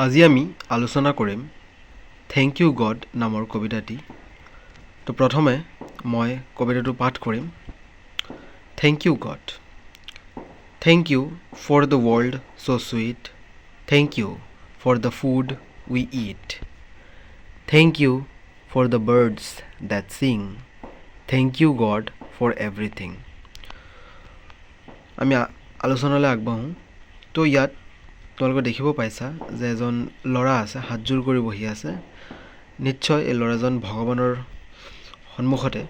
আজি আমি আলোচনা কৰিম থেংক ইউ গড নামৰ কবিতাটি। তো প্ৰথমে মই কবিতাটো পাঠ কৰিম। Thank you God. Thank you for the world so' sweet. Thank you for the food we eat. Thank you for the birds that sing. Thank you God for everything. আমি আলোচনালৈ আগবাঢ়োঁ। তো ইয়াত তোমালোকে দেখিব পাইছা যে এজন ল'ৰা আছে, হাতযোৰ কৰি বহি আছে। নিশ্চয় এই ল'ৰাজন ভগৱানৰ সন্মুখতে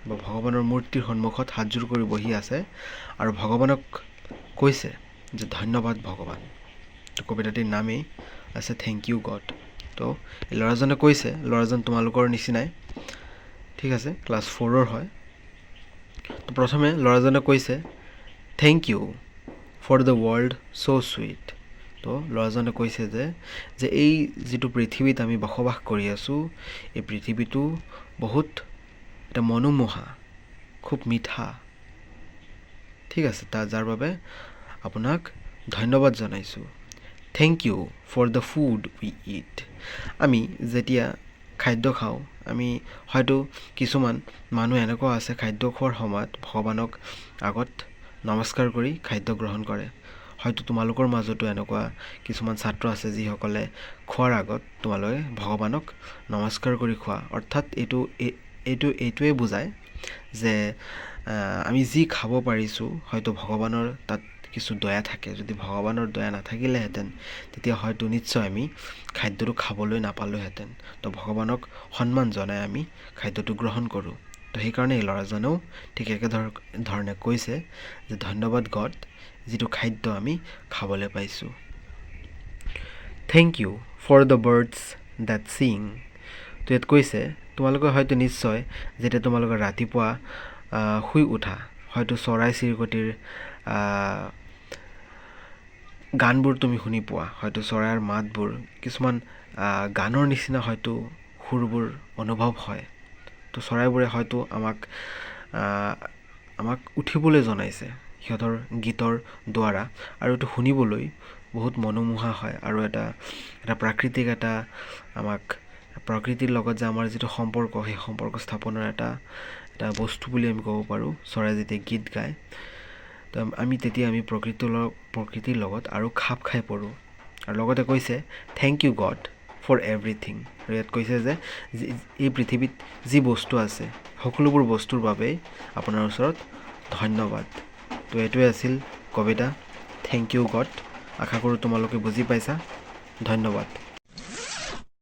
বা ভগৱানৰ মূৰ্তিৰ সন্মুখত হাতযোৰ কৰি বহি আছে আৰু ভগৱানক কৈছে যে ধন্যবাদ ভগৱান। তো কবিতাটিৰ নামেই আছে থেংক ইউ গড। তো এই ল'ৰাজনে কৈছে, ল'ৰাজন তোমালোকৰ নিচিনাই, ঠিক আছে, ক্লাছ 4-ৰ হয়। তো প্ৰথমে ল'ৰাজনে কৈছে thank you for the world so' sweet. তো ল'ৰাজনে কৈছে যে এই যিটো পৃথিৱীত আমি বসবাস কৰি আছোঁ, এই পৃথিৱীটো বহুত এটা মনোমোহা, খুব মিঠা, ঠিক আছে, যাৰ বাবে আপোনাক ধন্যবাদ জনাইছোঁ। Thank you for the food we eat. আমি যেতিয়া খাদ্য খাওঁ, আমি হয়তো কিছুমান মানুহ এনেকুৱা আছে খাদ্য খোৱাৰ সময়ত ভগৱানক আগত নমস্কাৰ কৰি খাদ্য গ্ৰহণ কৰে। হয়তো তোমালোকৰ মাজতো এনেকুৱা কিছুমান ছাত্ৰ আছে যিসকলে খোৱাৰ আগত তোমালোকে ভগৱানক নমস্কাৰ কৰি খোৱা। অৰ্থাৎ এইটোৱে বুজায় যে আমি যি খাব পাৰিছোঁ হয়তো ভগৱানৰ তাত কিছু দয়া থাকে। যদি ভগৱানৰ দয়া নাথাকিলেহেঁতেন তেতিয়া হয়তো নিশ্চয় আমি খাদ্যটো খাবলৈ নাপালোঁহেঁতেন। তো ভগৱানক সন্মান জনাই আমি খাদ্যটো গ্ৰহণ কৰোঁ। তো সেইকাৰণে এই ল'ৰাজনেও ঠিক একেধৰণে কৈছে যে ধন্যবাদ গড, যিটো খাদ্য আমি খাবলৈ পাইছোঁ। Thank you for the birds that sing. তো ইয়াত কৈছে তোমালোকে হয়তো নিশ্চয় যেতিয়া তোমালোকে ৰাতিপুৱা শুই উঠা, হয়তো চৰাই চিৰিকটিৰ গানবোৰ তুমি শুনি পোৱা, হয়তো চৰাইৰ মাতবোৰ কিছুমান গানৰ নিচিনা হয়তো সুৰবোৰ অনুভৱ হয়। তো চৰাইবোৰে হয়তো আমাক উঠিবলৈ জনাইছে সিহঁতৰ গীতৰ দ্বাৰা, আৰু এইটো শুনিবলৈ বহুত মনোমোহা হয় আৰু এটা প্ৰাকৃতিক আমাক প্ৰকৃতিৰ লগত যে আমাৰ যিটো সম্পৰ্ক, সেই সম্পৰ্ক স্থাপনৰ এটা বস্তু বুলি আমি ক'ব পাৰোঁ। চৰাই যেতিয়া গীত গায় তো তেতিয়া আমি প্ৰকৃতিৰ লগত আৰু খাপ খাই পৰোঁ। আৰু লগতে কৈছে thank you God for everything. আৰু ইয়াত কৈছে যে এই পৃথিৱীত যি বস্তু আছে সকলোবোৰ বস্তুৰ বাবেই আপোনাৰ ওচৰত ধন্যবাদ। তো এইটোৱে আছিল কবিতা থেংক ইউ গড। আশা কৰোঁ তোমালোকে বুজি পাইছা। ধন্যবাদ।